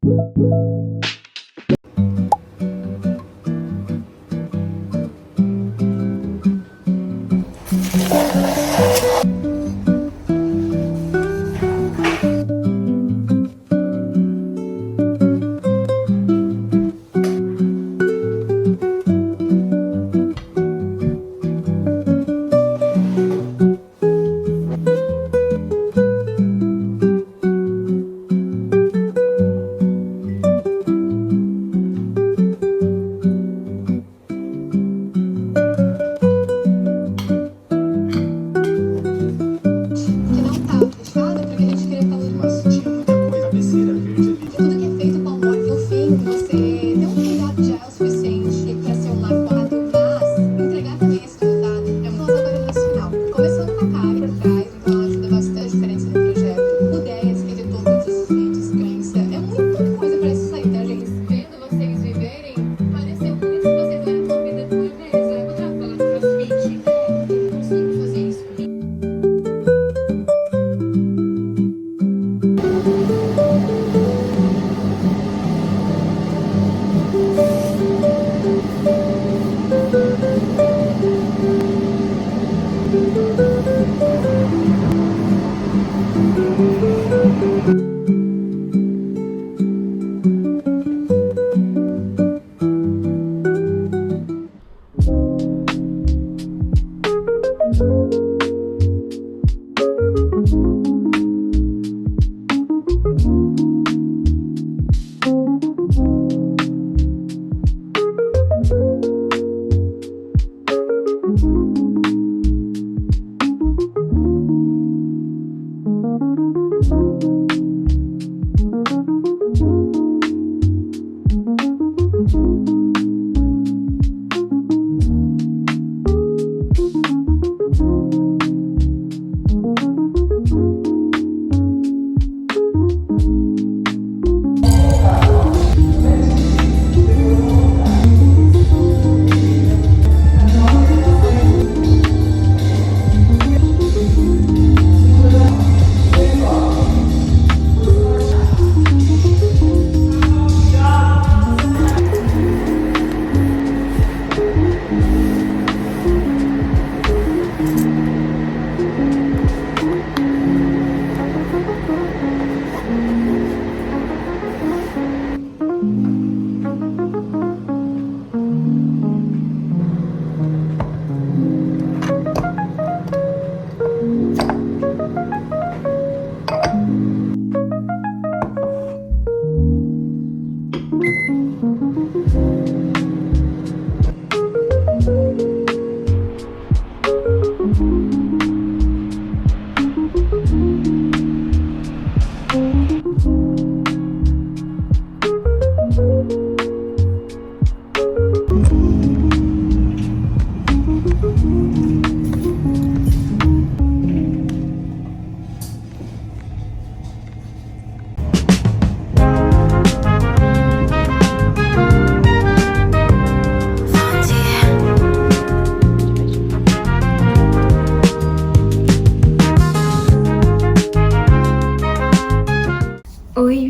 Oi,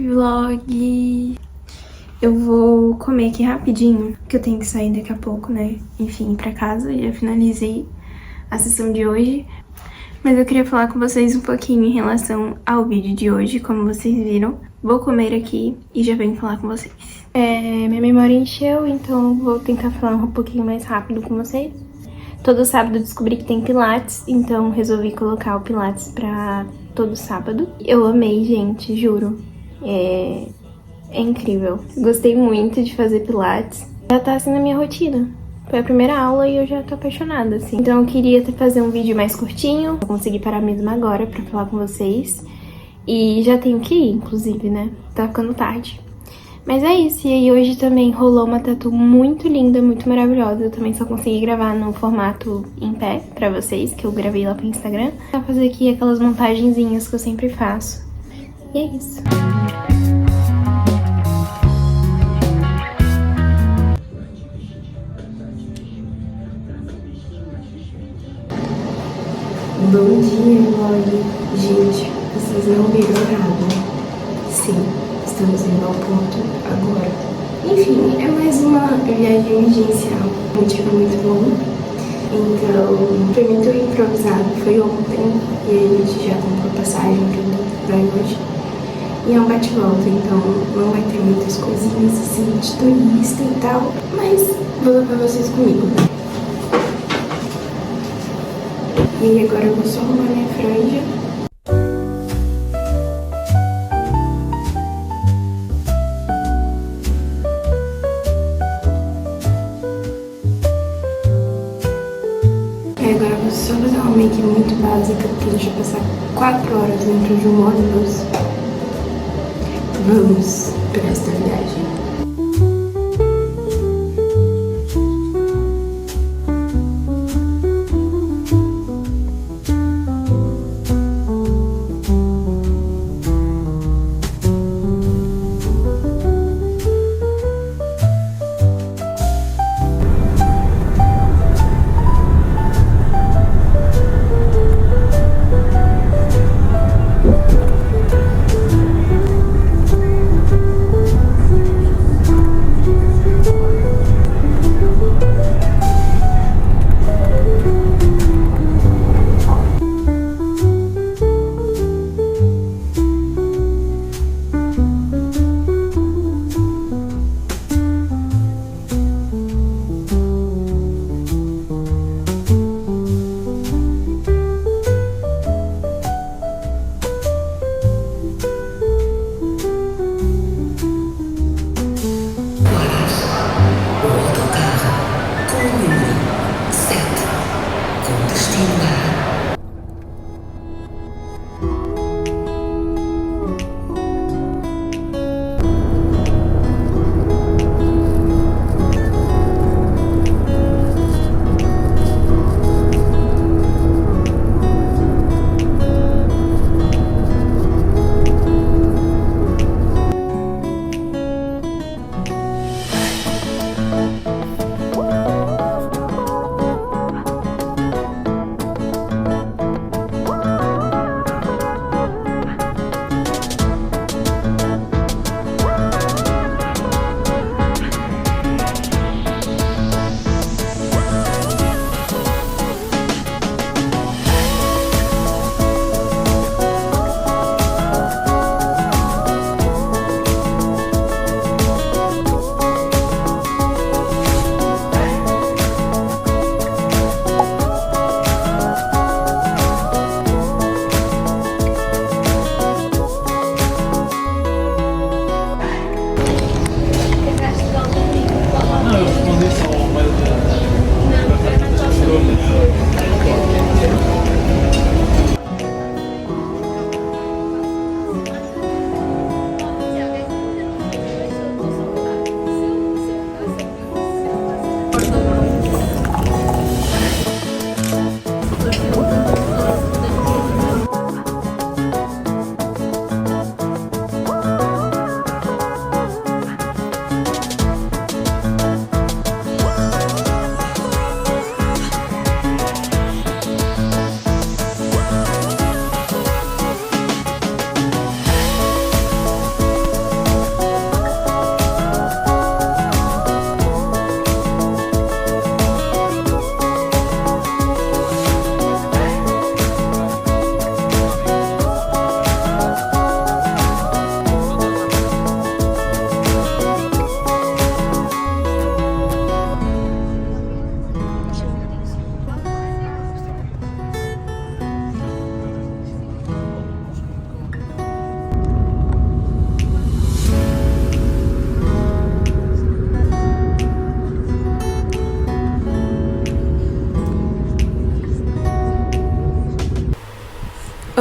vlog! Eu vou comer aqui rapidinho, que eu tenho que sair daqui a pouco, né? Enfim, ir pra casa. Já finalizei a sessão de hoje. Mas eu queria falar com vocês um pouquinho em relação ao vídeo de hoje, como vocês viram. Vou comer aqui e já venho falar com vocês. Minha memória encheu, então vou tentar falar um pouquinho mais rápido com vocês. Todo sábado eu descobri que tem pilates, então resolvi colocar o pilates pra todo sábado. Eu amei, gente, juro. É incrível. Gostei muito de fazer pilates. Já tá assim na minha rotina. Foi a primeira aula e eu já tô apaixonada, assim. Então eu queria fazer um vídeo mais curtinho. Eu consegui parar mesmo agora pra falar com vocês. E já tenho que ir, inclusive, né? Tá ficando tarde. Mas é isso. E aí hoje também rolou uma tatu muito linda, muito maravilhosa. Eu também só consegui gravar no formato em pé pra vocês, que eu gravei lá pro Instagram. Vou fazer aqui aquelas montagenzinhas que eu sempre faço. E é isso. Bom dia, vlog. Gente, vocês não viram nada. Sim, Estamos indo ao ponto agora. Enfim, é mais uma viagem emergencial. O motivo é muito bom. Então, foi muito improvisado. Foi ontem e a gente já comprou passagem pra hoje. E é um bate-volta, então não vai ter muitas coisinhas assim de turista e tal. Mas vou levar vocês comigo. E aí agora eu vou só arrumar minha franja. E agora eu vou só fazer uma make muito básica, porque a gente vai passar 4 horas dentro de um ônibus. Vamos para esta viagem.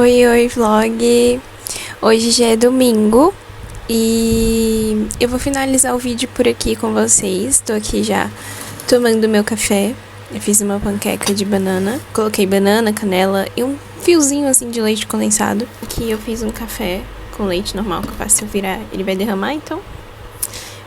Oi, vlog! Hoje já é domingo e eu vou finalizar o vídeo por aqui com vocês. Tô aqui já tomando meu café. Eu fiz uma panqueca de banana. Coloquei banana, canela e um fiozinho assim de leite condensado. Aqui eu fiz um café com leite normal, que eu faço se eu virar, ele vai derramar, então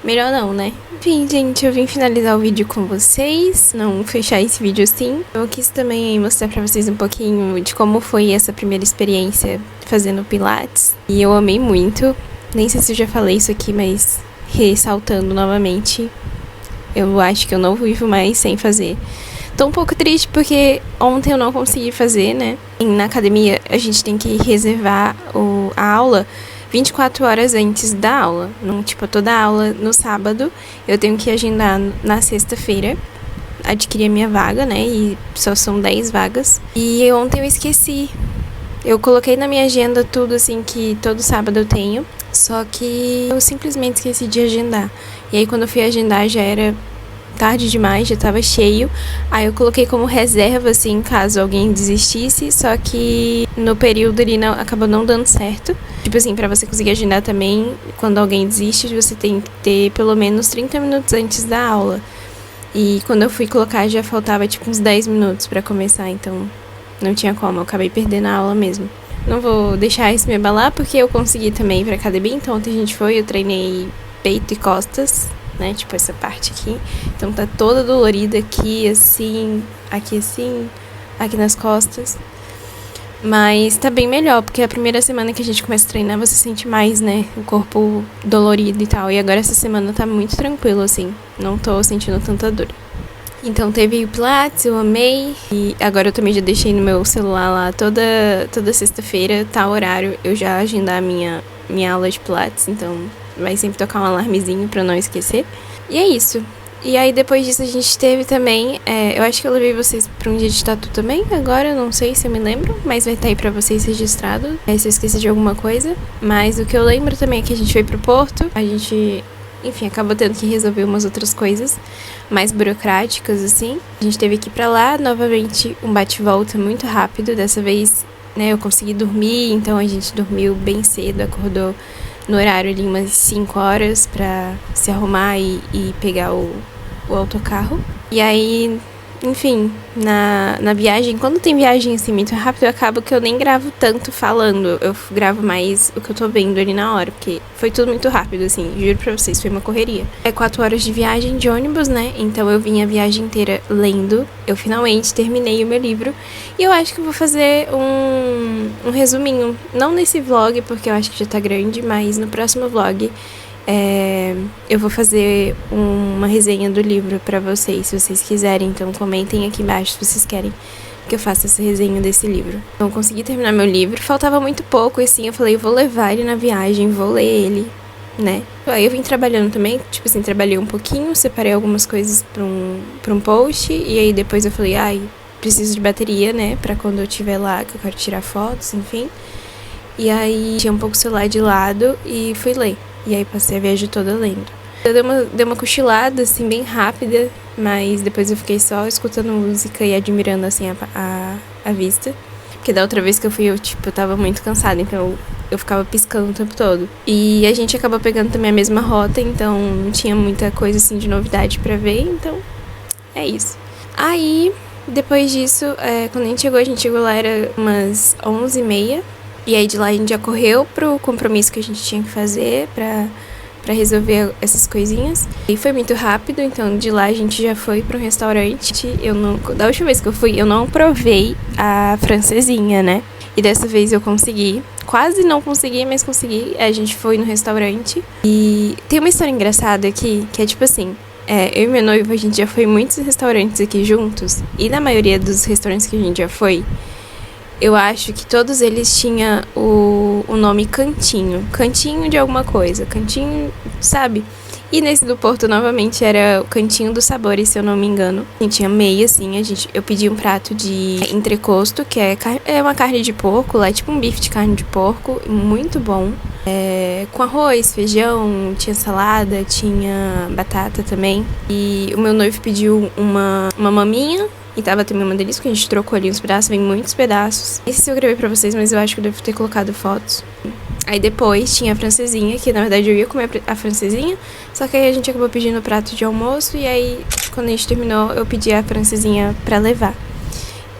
melhor não, né? Enfim, gente, eu vim finalizar o vídeo com vocês, não fechar esse vídeo assim. Eu quis também mostrar pra vocês um pouquinho de como foi essa primeira experiência fazendo pilates. E eu amei muito. Nem sei se eu já falei isso aqui, mas ressaltando novamente, eu acho que eu não vivo mais sem fazer. Tô um pouco triste porque ontem eu não consegui fazer, né? Na academia a gente tem que reservar a aula 24 horas antes da aula. Não, tipo, toda aula no sábado eu tenho que agendar na sexta-feira. Adquirir a minha vaga, né? E só são 10 vagas. E ontem eu esqueci. Eu coloquei na minha agenda tudo assim que todo sábado eu tenho. Só que eu simplesmente esqueci de agendar. E aí quando eu fui agendar já era tarde demais, já tava cheio. Aí eu coloquei como reserva, assim, caso alguém desistisse. Só que no período ali acabou não dando certo. Tipo assim, pra você conseguir agendar também, quando alguém desiste, você tem que ter pelo menos 30 minutos antes da aula. E quando eu fui colocar, já faltava tipo uns 10 minutos pra começar. Então não tinha como, eu acabei perdendo a aula mesmo. Não vou deixar isso me abalar, porque eu consegui também ir pra academia. Então ontem a gente foi, eu treinei peito e costas, né, tipo essa parte aqui. Então tá toda dolorida aqui assim, aqui nas costas. Mas tá bem melhor, porque a primeira semana que a gente começa a treinar, você sente mais, né, o corpo dolorido e tal. E agora essa semana tá muito tranquilo, assim, não tô sentindo tanta dor. Então teve o Pilates, eu amei. E agora eu também já deixei no meu celular lá toda sexta-feira, tá horário, eu já agendar a minha aula de Pilates. Então vai sempre tocar um alarmezinho pra não esquecer. E é isso. E aí depois disso a gente teve também, eu acho que eu levei vocês pra um dia de tatu também, agora eu não sei se eu me lembro, mas vai estar aí pra vocês registrado, se eu esqueci de alguma coisa. Mas o que eu lembro também é que a gente foi pro Porto, a gente, enfim, acabou tendo que resolver umas outras coisas mais burocráticas, assim. A gente teve que ir pra lá, novamente um bate-volta muito rápido, dessa vez, né, eu consegui dormir, então a gente dormiu bem cedo, acordou no horário ali umas 5 horas pra se arrumar e pegar o autocarro. E aí, enfim, na viagem, quando tem viagem assim muito rápido, eu acabo que eu nem gravo tanto falando. Eu gravo mais o que eu tô vendo ali na hora, porque foi tudo muito rápido, assim, juro pra vocês, foi uma correria. É 4 horas de viagem de ônibus, né? Então eu vim a viagem inteira lendo. Eu finalmente terminei o meu livro. E eu acho que eu vou fazer um resuminho. Não nesse vlog, porque eu acho que já tá grande, mas no próximo vlog eu vou fazer uma resenha do livro pra vocês, se vocês quiserem. Então comentem aqui embaixo se vocês querem que eu faça essa resenha desse livro. Então consegui terminar meu livro, faltava muito pouco, e assim, eu falei, eu vou levar ele na viagem, vou ler ele, né? Aí eu vim trabalhando também, tipo assim, trabalhei um pouquinho, separei algumas coisas pra um post, e aí depois eu falei, preciso de bateria, né, pra quando eu estiver lá, que eu quero tirar fotos, enfim. E aí tinha um pouco o celular de lado e fui ler. E aí passei a viagem toda lendo. Eu dei uma cochilada, assim, bem rápida, mas depois eu fiquei só escutando música e admirando, assim, a vista. Porque da outra vez que eu fui, eu tava muito cansada, então eu ficava piscando o tempo todo. E a gente acabou pegando também a mesma rota, então não tinha muita coisa, assim, de novidade pra ver, então é isso. Aí, depois disso, quando a gente chegou lá, era umas 11h30. E aí de lá a gente já correu pro compromisso que a gente tinha que fazer pra resolver essas coisinhas. E foi muito rápido, então de lá a gente já foi pro restaurante. Da última vez que eu fui, eu não provei a francesinha, né? E dessa vez eu consegui. Quase não consegui, mas consegui. A gente foi no restaurante. E tem uma história engraçada aqui, que é tipo assim... eu e meu noivo, a gente já foi em muitos restaurantes aqui juntos. E na maioria dos restaurantes que a gente já foi... Eu acho que todos eles tinham o nome Cantinho. Cantinho de alguma coisa. Cantinho, sabe? E nesse do Porto, novamente, era o Cantinho dos Sabores, se eu não me engano. A gente amei, assim. Eu pedi um prato de entrecosto, que é uma carne de porco. Lá é tipo um bife de carne de porco. Muito bom. Com arroz, feijão, tinha salada, tinha batata também. E o meu noivo pediu uma maminha. E tava também uma delícia, que a gente trocou ali uns pedaços, vem muitos pedaços. Esse eu gravei pra vocês, mas eu acho que eu devo ter colocado fotos. Aí depois tinha a francesinha, que na verdade eu ia comer a francesinha, só que aí a gente acabou pedindo o prato de almoço, e aí quando a gente terminou eu pedi a francesinha pra levar.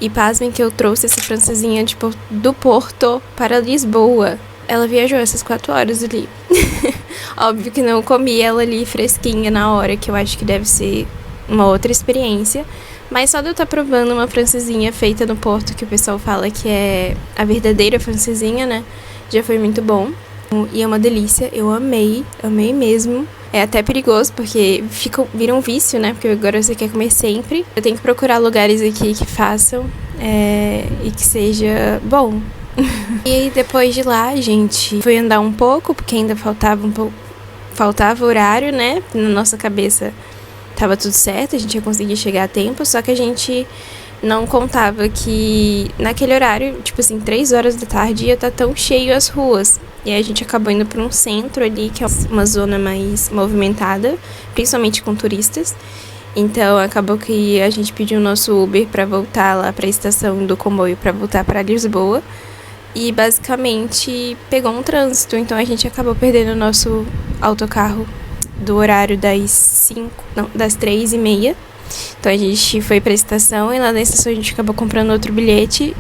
E pasmem que eu trouxe essa francesinha do Porto para Lisboa. Ela viajou essas 4 horas ali. Óbvio que não comi ela ali fresquinha na hora, que eu acho que deve ser uma outra experiência. Mas só de eu estar provando uma francesinha feita no Porto, que o pessoal fala que é a verdadeira francesinha, né? Já foi muito bom. E é uma delícia, eu amei mesmo. É até perigoso, porque vira um vício, né? Porque agora você quer comer sempre. Eu tenho que procurar lugares aqui que façam e que seja bom. E depois de lá, a gente foi andar um pouco, porque ainda faltava horário, né? Na nossa cabeça tava tudo certo, a gente ia conseguir chegar a tempo, só que a gente não contava que naquele horário, tipo assim, 3 horas da tarde ia estar tão cheio as ruas. E aí a gente acabou indo para um centro ali, que é uma zona mais movimentada, principalmente com turistas. Então acabou que a gente pediu o nosso Uber para voltar lá para a estação do comboio, para voltar para Lisboa. E basicamente pegou um trânsito, então a gente acabou perdendo o nosso autocarro do horário das 3h30. Então a gente foi pra estação e lá na estação a gente acabou comprando outro bilhete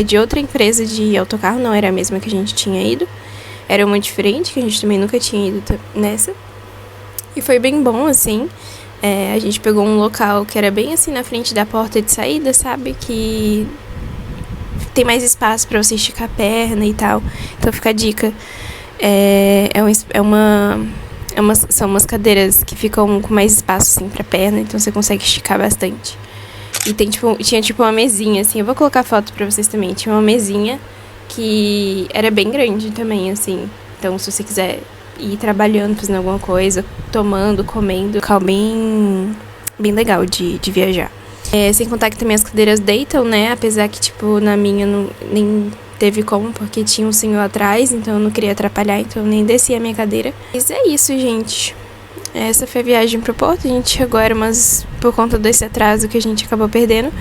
de outra empresa de autocarro, não era a mesma que a gente tinha ido. Era uma diferente, que a gente também nunca tinha ido nessa. E foi bem bom, assim. A gente pegou um local que era bem assim na frente da porta de saída, sabe? Que tem mais espaço pra você esticar a perna e tal. Então fica a dica. São umas cadeiras que ficam com mais espaço, assim, pra perna, então você consegue esticar bastante. E tinha uma mesinha, assim, eu vou colocar foto pra vocês também. Tinha uma mesinha que era bem grande também, assim. Então, se você quiser ir trabalhando, fazendo alguma coisa, tomando, comendo, fica bem legal de viajar. Sem contar que também as cadeiras deitam, né? Apesar que, tipo, na minha nem teve como, porque tinha um senhor atrás, então eu não queria atrapalhar, então eu nem desci a minha cadeira. Mas é isso, gente. Essa foi a viagem pro Porto. A gente chegou, por conta desse atraso que a gente acabou perdendo.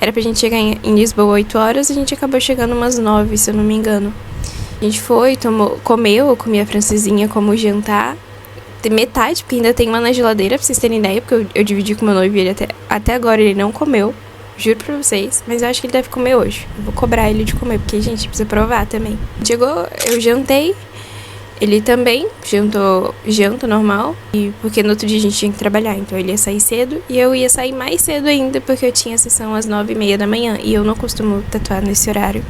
Era pra gente chegar em Lisboa 8 horas, a gente acabou chegando umas 9, se eu não me engano. A gente foi, comeu, eu comi a francesinha como jantar. Tem metade, porque ainda tem uma na geladeira, pra vocês terem ideia, porque eu dividi com meu noivo e ele até agora ele não comeu. Juro pra vocês, mas eu acho que ele deve comer hoje. Eu vou cobrar ele de comer, porque, gente, precisa provar também. Chegou, eu jantei, ele também janta normal, e porque no outro dia a gente tinha que trabalhar, então ele ia sair cedo, e eu ia sair mais cedo ainda, porque eu tinha sessão às 9h30 da manhã, e eu não costumo tatuar nesse horário.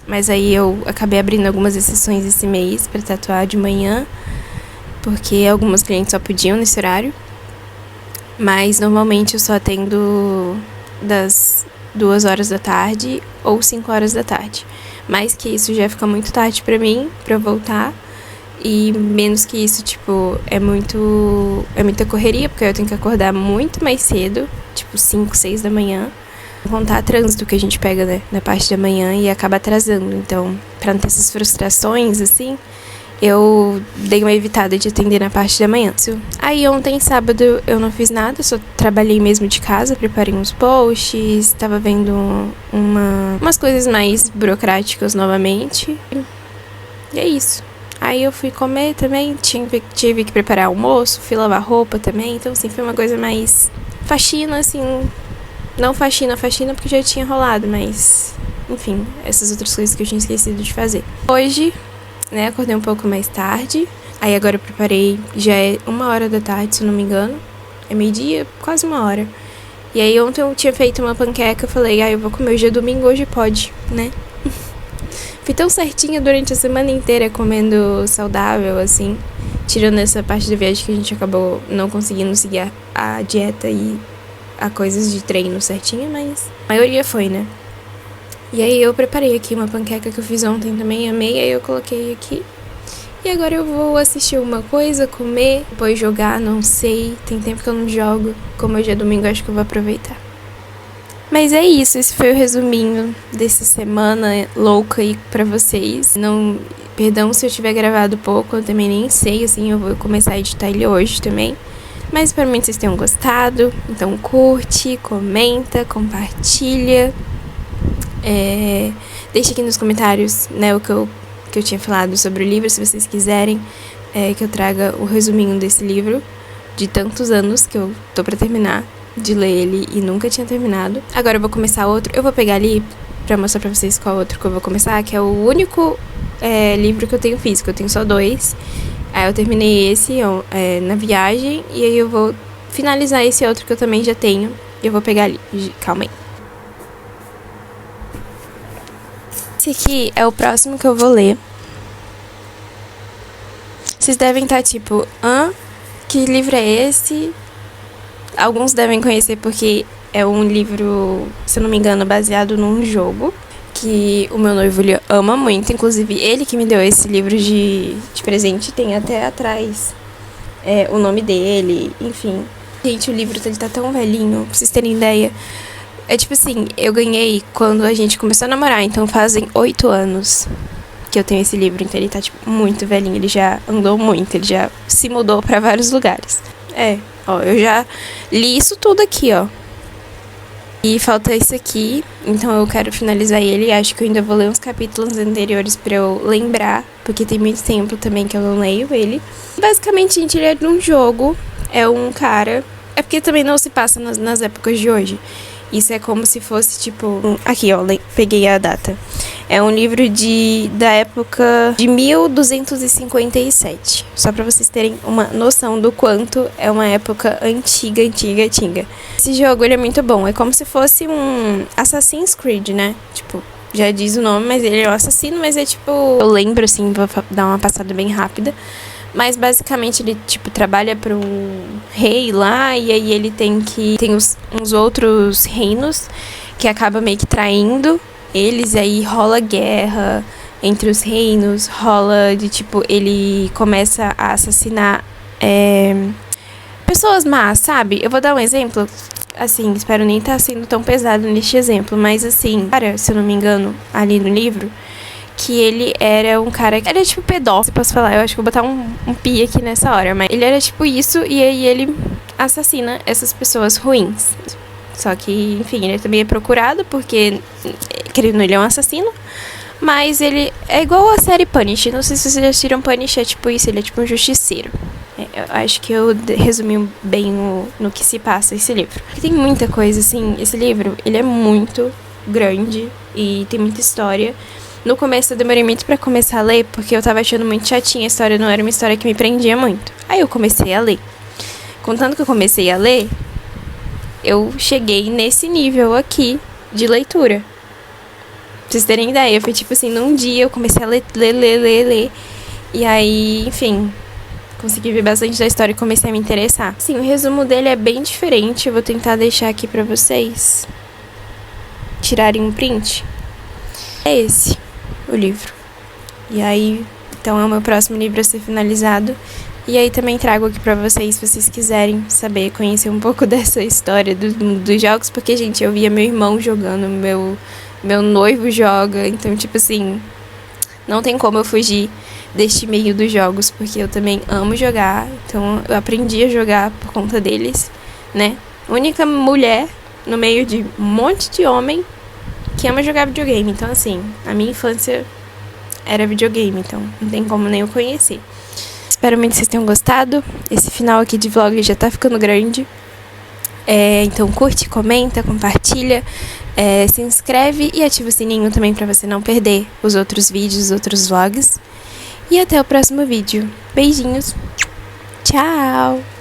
Mas aí eu acabei abrindo algumas exceções esse mês pra tatuar de manhã, porque algumas clientes só podiam nesse horário. Mas normalmente eu só atendo das 2 horas da tarde ou 5 horas da tarde. Mais que isso já fica muito tarde pra mim, pra eu voltar. E menos que isso, tipo, é muita correria, porque eu tenho que acordar muito mais cedo, tipo 5, 6 da manhã. Contar trânsito que a gente pega, né, na parte da manhã e acaba atrasando. Então, pra não ter essas frustrações, assim, eu dei uma evitada de atender na parte da manhã. Aí ontem, sábado, eu não fiz nada, só trabalhei mesmo de casa, preparei uns posts, tava vendo umas coisas mais burocráticas novamente. E é isso. Aí eu fui comer também, tive que preparar almoço, fui lavar roupa também, então assim, foi uma coisa mais faxina, assim, não faxina porque já tinha rolado, mas enfim, essas outras coisas que eu tinha esquecido de fazer. Hoje, né, acordei um pouco mais tarde, aí agora eu preparei, já é 1h da tarde, se eu não me engano, é meio-dia, quase 1h. E aí ontem eu tinha feito uma panqueca, eu falei, eu vou comer, hoje é domingo, hoje pode, né? Fui tão certinha durante a semana inteira comendo saudável, assim, tirando essa parte da viagem que a gente acabou não conseguindo seguir a dieta e a coisas de treino certinha, mas a maioria foi, né? E aí eu preparei aqui uma panqueca que eu fiz ontem também, amei, aí eu coloquei aqui. E agora eu vou assistir uma coisa, comer, depois jogar, não sei, tem tempo que eu não jogo. Como hoje é domingo, acho que eu vou aproveitar. Mas é isso, esse foi o resuminho dessa semana louca aí pra vocês. Perdão se eu tiver gravado pouco, eu também nem sei, assim, eu vou começar a editar ele hoje também. Mas espero muito que vocês tenham gostado, então curte, comenta, compartilha. Deixe aqui nos comentários, né, o que eu tinha falado sobre o livro, se vocês quiserem que eu traga o resuminho desse livro, de tantos anos que eu tô pra terminar de ler ele e nunca tinha terminado. Agora eu vou começar outro, eu vou pegar ali pra mostrar pra vocês qual outro que eu vou começar, que é o único livro que eu tenho físico, eu tenho só 2. Aí eu terminei esse na viagem, e aí eu vou finalizar esse outro que eu também já tenho, e eu vou pegar ali, calma aí. Esse aqui é o próximo que eu vou ler. Vocês devem estar tipo, que livro é esse? Alguns devem conhecer porque é um livro, se eu não me engano, baseado num jogo que o meu noivo ele ama muito. Inclusive, ele que me deu esse livro de presente. Tem até atrás o nome dele, enfim. Gente, o livro ele tá tão velhinho, pra vocês terem ideia. É tipo assim, eu ganhei quando a gente começou a namorar, então fazem 8 anos que eu tenho esse livro. Então ele tá tipo muito velhinho, ele já andou muito, ele já se mudou pra vários lugares. Ó, eu já li isso tudo aqui, ó. E falta esse aqui, então eu quero finalizar ele. Acho que eu ainda vou ler uns capítulos anteriores pra eu lembrar, porque tem muito tempo também que eu não leio ele. Basicamente, gente, ele é de um jogo, é um cara... É porque também não se passa nas épocas de hoje. Isso é como se fosse, tipo... Aqui, ó, peguei a data. É um livro da época de 1257. Só pra vocês terem uma noção do quanto é uma época antiga. Esse jogo, ele é muito bom. É como se fosse um Assassin's Creed, né? Tipo, já diz o nome, mas ele é um assassino. Mas é tipo... Eu lembro, assim, vou dar uma passada bem rápida. Mas basicamente ele, tipo, trabalha para um rei lá. E aí ele tem uns outros reinos que acaba meio que traindo eles. E aí rola guerra entre os reinos. Rola de, tipo, ele começa a assassinar pessoas más, sabe? Eu vou dar um exemplo. Assim, espero nem estar sendo tão pesado neste exemplo. Mas assim, cara, se eu não me engano, ali no livro... Que ele era um cara que era tipo pedófilo, posso falar, eu acho que vou botar um pi aqui nessa hora, mas ele era tipo isso, e aí ele assassina essas pessoas ruins. Só que, enfim, ele também é procurado, porque, querendo, ele é um assassino, mas ele é igual a série Punished. Não sei se vocês já assistiram Punished, é tipo isso, ele é tipo um justiceiro. Eu acho que eu resumi bem no que se passa esse livro. Tem muita coisa, assim, esse livro, ele é muito grande e tem muita história. No começo eu demorei muito pra começar a ler, porque eu tava achando muito chatinha a história, não era uma história que me prendia muito. Aí eu comecei a ler. Contanto que eu comecei a ler, eu cheguei nesse nível aqui de leitura. Pra vocês terem ideia, foi tipo assim, num dia eu comecei a ler. E aí, enfim, consegui ver bastante da história e comecei a me interessar. Sim, o resumo dele é bem diferente, eu vou tentar deixar aqui pra vocês tirarem um print. É esse o livro. E aí, então é o meu próximo livro a ser finalizado. E aí também trago aqui pra vocês, se vocês quiserem saber, conhecer um pouco dessa história dos jogos, porque, gente, eu via meu irmão jogando, meu noivo joga, então, tipo assim, não tem como eu fugir deste meio dos jogos, porque eu também amo jogar, então eu aprendi a jogar por conta deles, né? Única mulher no meio de um monte de homem que ama jogar videogame. Então, assim, a minha infância era videogame, então não tem como nem eu conhecer. Espero muito que vocês tenham gostado. Esse final aqui de vlog já tá ficando grande. Então curte, comenta, compartilha, se inscreve e ativa o sininho também pra você não perder os outros vídeos, os outros vlogs. E até o próximo vídeo. Beijinhos. Tchau!